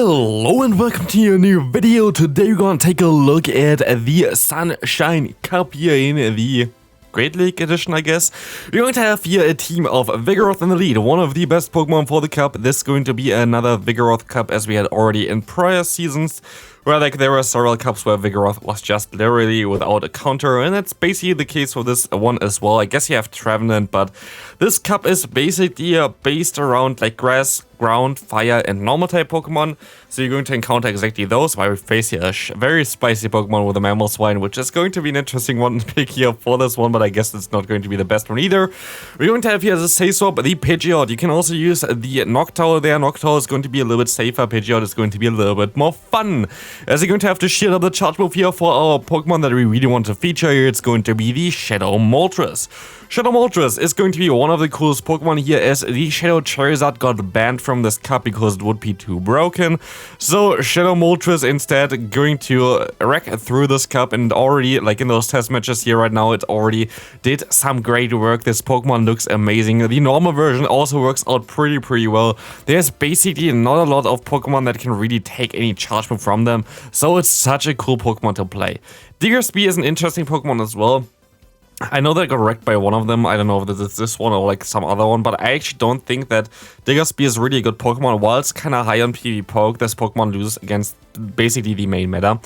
Hello and welcome to a new video. Today we're gonna take a look at the Sunshine Cup here in the Great League edition, I guess. We're going to have here a team of Vigoroth in the lead, one of the best Pokemon for the cup. This is going to be another Vigoroth cup as we had already in prior seasons, where like there were several cups where Vigoroth was just literally without a counter, and that's basically the case for this one as well. I guess you have Trevenant, but this cup is basically based around like grass, ground, fire, and normal type Pokemon. So you're going to encounter exactly those, while we face here a very spicy Pokemon with a Mamoswine, which is going to be an interesting one to pick here for this one, but I guess it's not going to be the best one either. We're going to have here the Sazorp, the Pidgeot. You can also use the Noctowl there. Noctowl is going to be a little bit safer. Pidgeot is going to be a little bit more fun, as you're going to have to shield up the charge move here for our Pokemon that we really want to feature here. It's going to be the Shadow Moltres. Shadow Moltres is going to be one of the coolest Pokemon here, as the Shadow Charizard got banned from this cup because it would be too broken. So Shadow Moltres instead going to wreck through this cup, and already like in those test matches here right now, it already did some great work. This Pokemon looks amazing. The normal version also works out pretty well. There's basically not a lot of Pokemon that can really take any charge move from them, so it's such a cool Pokemon to play. Diggersby is an interesting Pokemon as well. I know they got wrecked by one of them. I don't know if it's this one or like some other one, but I actually don't think that Diggersby is really a good Pokemon. While it's kind of high on PvP poke, this Pokemon loses against basically the main meta.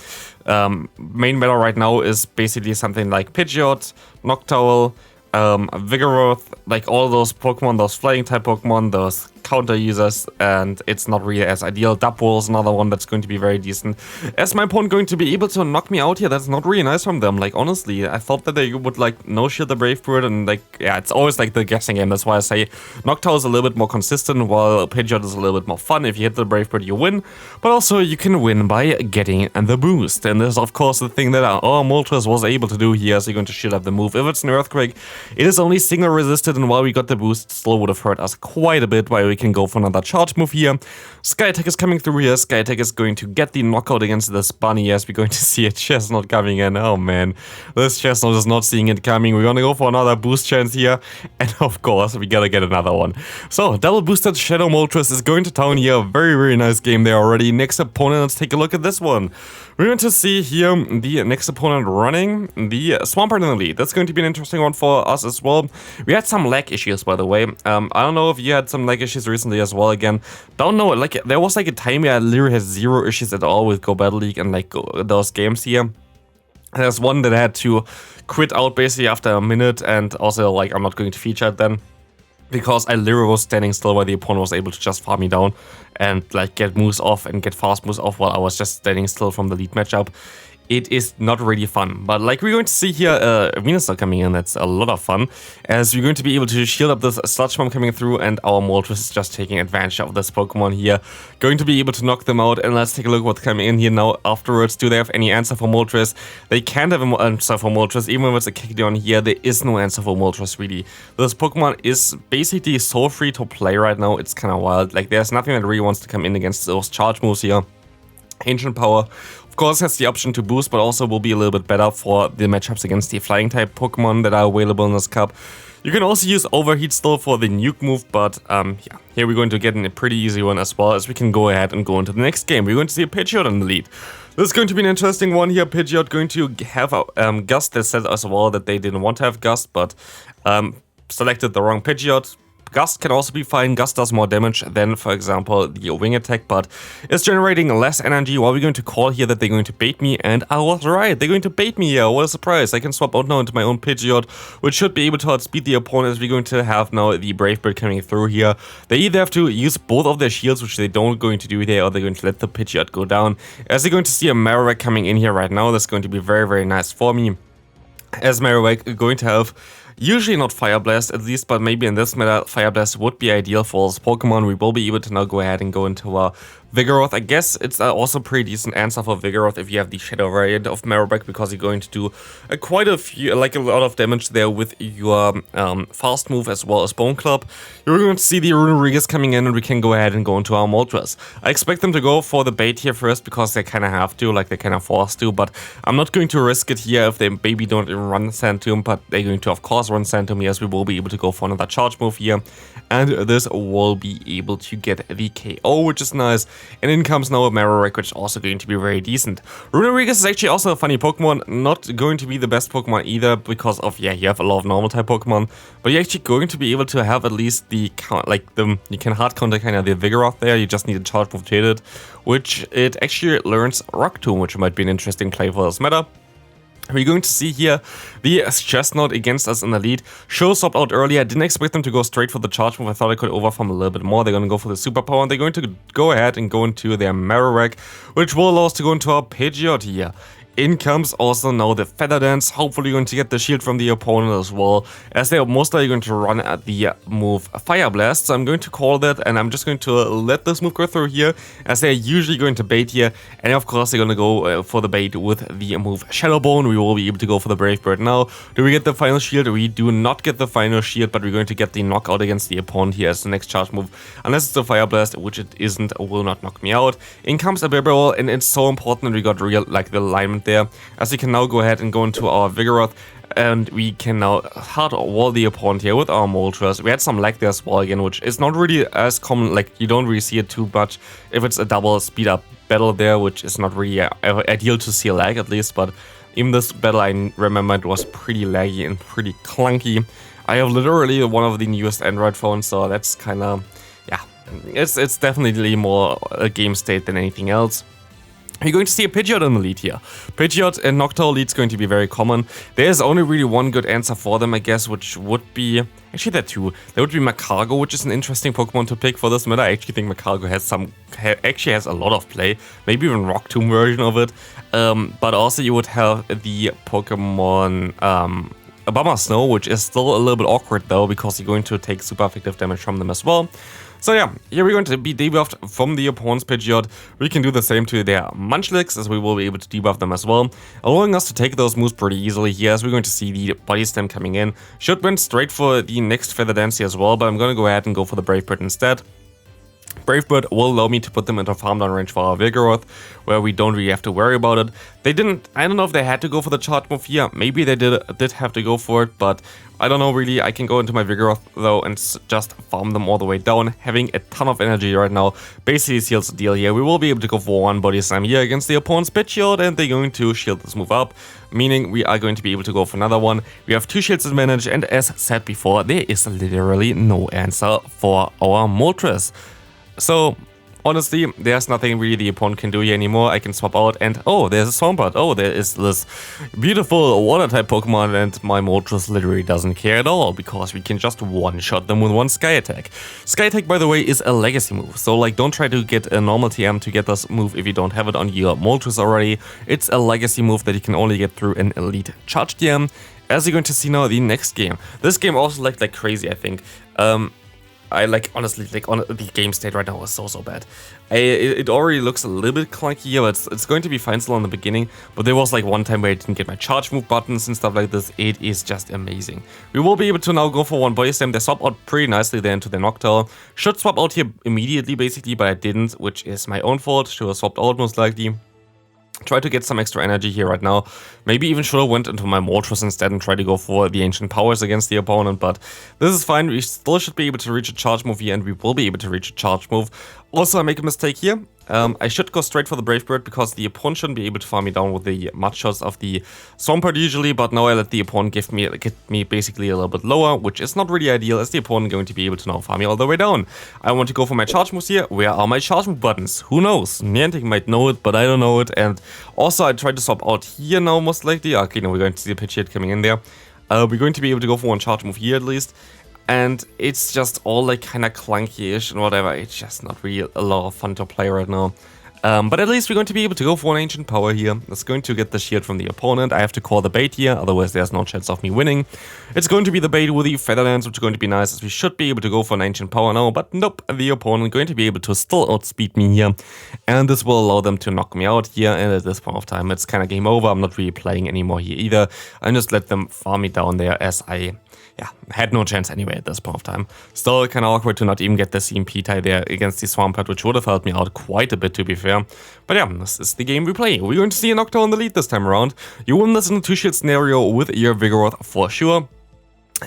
Main meta right now is basically something like Pidgeot, Noctowl, Vigoroth, like all those Pokemon, those flying type Pokemon, those counter users, and it's not really as ideal. Dapple is another one that's going to be very decent. As my opponent going to be able to knock me out here, that's not really nice from them. Like honestly, I thought that they would like no shield the Brave Bird, and like yeah, it's always like the guessing game. That's why I say Noctowl is a little bit more consistent, while Pidgeot is a little bit more fun. If you hit the Brave Bird, you win, but also you can win by getting the boost. And this is of course the thing that our Moltres was able to do here. So you're going to shield up the move. If it's an Earthquake, it is only single resisted, and while we got the boost, still would have hurt us quite a bit, while we can go for another charge move here. Sky Attack is coming through here. Sky Attack is going to get the knockout against this bunny. Yes, we're going to see a Chestnut coming in. Oh man, this Chestnut is not seeing it coming. We're gonna go for another boost chance here, and of course we gotta get another one. So double boosted Shadow Moltres is going to town here. Very nice game there already. Next opponent, let's take a look at this one. We're going to see here the next opponent running the Swampert in the lead. That's going to be an interesting one for us as well. We had some lag issues, by the way. I don't know if you had some lag issues recently as well. Again, don't know. Like there was like a time where I literally had zero issues at all with Go Battle League and like those games here. There's one that I had to quit out basically after a minute, and also like I'm not going to feature it then, because I literally was standing still while the opponent was able to just farm me down and like get moves off and get fast moves off while I was just standing still from the lead matchup. It is not really fun, but like we're going to see here Venusaur coming in. That's a lot of fun, as we're going to be able to shield up this Sludge Bomb coming through, and our Moltres is just taking advantage of this Pokemon here, going to be able to knock them out. And let's take a look what's coming in here now afterwards. Do they have any answer for Moltres? They can't have an answer for Moltres. Even if it's a Kickadown here, there is no answer for Moltres really. This Pokemon is basically so free to play right now. It's kind of wild. Like there's nothing that really wants to come in against those charge moves here. Ancient Power, of course, has the option to boost, but also will be a little bit better for the matchups against the flying type Pokemon that are available in this cup. You can also use Overheat still for the nuke move, but yeah, here we're going to get in a pretty easy one as well, as we can go ahead and go into the next game. We're going to see a Pidgeot in the lead. This is going to be an interesting one here. Pidgeot going to have a Gust. They said as well that they didn't want to have Gust, but selected the wrong Pidgeot. Gust can also be fine. Gust does more damage than, for example, the Wing Attack, but it's generating less energy. While we're going to call here that they're going to bait me, and I was right. They're going to bait me here. What a surprise. I can swap out now into my own Pidgeot, which should be able to outspeed the opponent, as we're going to have now the Brave Bird coming through here. They either have to use both of their shields, which they don't going to do there, or they're going to let the Pidgeot go down. As they're going to see a Marowak coming in here right now, that's going to be very nice for me, as Marowak going to have usually not Fire Blast, at least, but maybe in this meta, Fire Blast would be ideal for this Pokemon. We will be able to now go ahead and go into our Vigoroth. I guess it's also a pretty decent answer for Vigoroth if you have the Shadow variant of Marowak, because you're going to do quite a few, like a lot of damage there with your fast move as well as Bone Club. You're going to see the Runerigas coming in, and we can go ahead and go into our Moltres. I expect them to go for the bait here first, because they kind of have to, like they're kind of forced to, but I'm not going to risk it here if they maybe don't even run Sandtomb, but they're going to of course run Sandtomb. Yes, we will be able to go for another charge move here, and this will be able to get the KO, which is nice. And in comes now a MEWeedle, which is also going to be very decent. LilyNiRiain is actually also a funny Pokemon, not going to be the best Pokemon either, because of, yeah, you have a lot of normal type Pokemon, but you're actually going to be able to have at least the, you can hard counter kind of the Vigoroth there, you just need a charge move to hit it, which it actually learns Rock Tomb, which might be an interesting play for this meta. We're going to see here the Chestnut against us in the lead. Show swapped out earlier. I didn't expect them to go straight for the charge move. I thought I could overfarm a little bit more. They're going to go for the superpower, and they're going to go ahead and go into their MEWeedle, which will allow us to go into our Pidgeot here. In comes also now the Feather Dance, hopefully going to get the shield from the opponent as well, as they are most likely going to run at the move Fire Blast. So I'm going to call that, and I'm just going to let this move go through here, as they're usually going to bait here. And of course they're going to go for the bait with the move Shadow Bone. We will be able to go for the Brave Bird now. Do we get the final shield? We do not get the final shield, but we're going to get the knockout against the opponent here as the next charge move. Unless it's a Fire Blast, which it isn't, will not knock me out. In comes a Bibarel, and it's so important that we got real, like, the alignment there, as we can now go ahead and go into our Vigoroth, and we can now hard wall the opponent here with our Moltres. We had some lag there as well again, which is not really as common, like you don't really see it too much if it's a double speed up battle there, which is not really ideal to see a lag at least, but in this battle I remember it was pretty laggy and pretty clunky. I have literally one of the newest Android phones, so that's kind of, yeah, it's definitely more a game state than anything else. You're going to see a Pidgeot in the lead here. Pidgeot and Noctowl lead's going to be very common. There's only really one good answer for them, I guess, which would be... Actually, there are two. There would be Magcargo, which is an interesting Pokemon to pick for this meta. I actually think Magcargo actually has a lot of play. Maybe even Rock Tomb version of it. But also you would have the Pokemon... Obama Snow, which is still a little bit awkward though, because you're going to take super effective damage from them as well. So yeah, here we're going to be debuffed from the opponent's Pidgeot. We can do the same to their Munchlax, as we will be able to debuff them as well, allowing us to take those moves pretty easily here, as we're going to see the Body Slam coming in. Should went straight for the next Feather Dance here as well, but I'm going to go ahead and go for the Brave Bird instead. Brave Bird will allow me to put them into farm down range for our Vigoroth, where we don't really have to worry about it. They didn't, I don't know if they had to go for the charge move here, maybe they did have to go for it, but I don't know really. I can go into my Vigoroth though and just farm them all the way down, having a ton of energy right now. Basically seals the deal here. We will be able to go for one Body Slam here against the opponent's Pidgeot, and they're going to shield this move up, meaning we are going to be able to go for another one. We have 2 shields advantage, and as said before, there is literally no answer for our Moltres. So, honestly, there's nothing really the opponent can do here anymore. I can swap out and, oh, there's a Swampert. Oh, there is this beautiful water-type Pokemon, and my Moltres literally doesn't care at all, because we can just one-shot them with one Sky Attack. Sky Attack, by the way, is a legacy move, so like don't try to get a normal TM to get this move if you don't have it on your Moltres already. It's a legacy move that you can only get through an elite charge TM, as you're going to see now the next game. This game also lagged like crazy, I think. I honestly, the game state right now is so bad. It already looks a little bit clunky here, but it's going to be fine still in the beginning. But there was like one time where I didn't get my charge move buttons and stuff like this. It is just amazing. We will be able to now go for one Body Slam. They swap out pretty nicely there into their Noctowl. Should swap out here immediately basically, but I didn't, which is my own fault. Should have swapped out most likely. Try to get some extra energy here right now. Maybe even should have went into my Moltres instead and try to go for the Ancient Powers against the opponent, but this is fine. We still should be able to reach a charge move here, and we will be able to reach a charge move. Also, I make a mistake here. I should go straight for the Brave Bird, because the opponent shouldn't be able to farm me down with the mud shots of the Swampert usually, but now I let the opponent get me basically a little bit lower, which is not really ideal, as the opponent going to be able to now farm me all the way down. I want to go for my charge moves here. Where are my charge move buttons? Who knows? Niantic might know it, but I don't know it. And also I tried to swap out here now most likely. Okay, now we're going to see the Pidgeot coming in there. We're going to be able to go for one charge move here at least. And it's just all like kind of clunky-ish and whatever. It's just not really a lot of fun to play right now. But at least we're going to be able to go for an Ancient Power here. That's going to get the shield from the opponent. I have to call the bait here, otherwise there's no chance of me winning. It's going to be the bait with the Feather Dance, which is going to be nice, as we should be able to go for an Ancient Power now. But nope, the opponent going to be able to still outspeed me here. And this will allow them to knock me out here. And at this point of time, it's kind of game over. I'm not really playing anymore here either. I just let them farm me down there, as I... yeah, had no chance anyway at this point of time. Still kind of awkward to not even get the CMP tie there against the Swampert, which would have helped me out quite a bit, to be fair. But yeah, this is the game we play. We're going to see a Noctowl in the lead this time around. You win this in a 2-shield scenario with your Vigoroth for sure,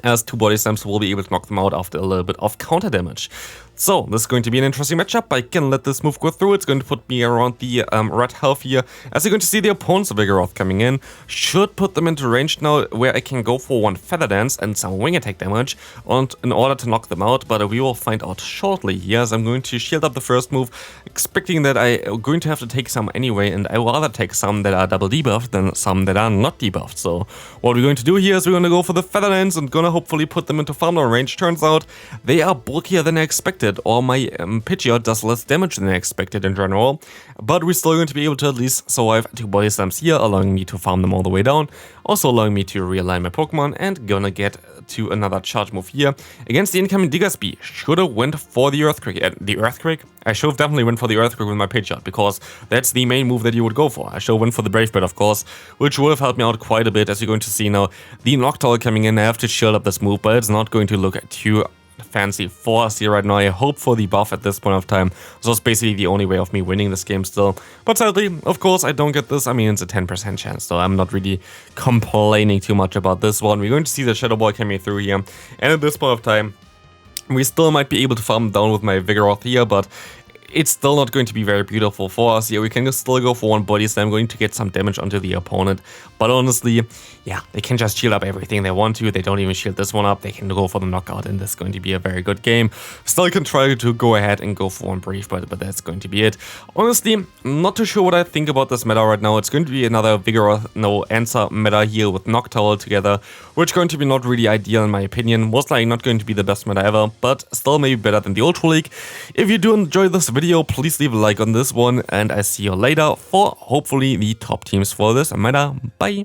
as 2 Body Slams will be able to knock them out after a little bit of counter damage. So, this is going to be an interesting matchup. I can let this move go through. It's going to put me around the red health here. As you're going to see, the opponent's Vigoroth coming in. Should put them into range now, where I can go for one Feather Dance and some wing attack damage in order to knock them out. But we will find out shortly here, as I'm going to shield up the first move, expecting that I'm going to have to take some anyway. And I will rather take some that are double debuffed than some that are not debuffed. So, what we're going to do here is we're going to go for the Feather Dance and gonna hopefully put them into farm range. Turns out they are bulkier than I expected. Or my Pidgeot does less damage than I expected in general, but we're still going to be able to at least survive 2 body slams here, allowing me to farm them all the way down, also allowing me to realign my Pokemon, and gonna get to another charge move here against the incoming Diggersby. Should have went for the Earthquake. I should have definitely went for the Earthquake with my Pidgeot, because that's the main move that you would go for. I should have went for the Brave Bird, of course, which would have helped me out quite a bit. As you're going to see now, the Noctowl coming in, I have to shield up this move, but it's not going to look too fancy for us here right now. I hope for the buff at this point of time. So it's basically the only way of me winning this game still. But sadly, of course, I don't get this. I mean, it's a 10% chance, so I'm not really complaining too much about this one. We're going to see the Shadow Ball coming through here. And at this point of time, we still might be able to farm down with my Vigoroth here, but it's still not going to be very beautiful for us here. We can still go for one body slam, going to get some damage onto the opponent. But honestly, yeah, they can just shield up everything they want to. They don't even shield this one up. They can go for the knockout, and this is going to be a very good game. Still can try to go ahead and go for one brief, but that's going to be it. Honestly, I'm not too sure what I think about this meta right now. It's going to be another Vigoroth no answer meta here with Noctowl together, which is going to be not really ideal in my opinion. Most likely not going to be the best meta ever, but still maybe better than the Ultra League. If you do enjoy this video, please leave a like on this one, and I see you later for hopefully the top teams for this meta. Bye!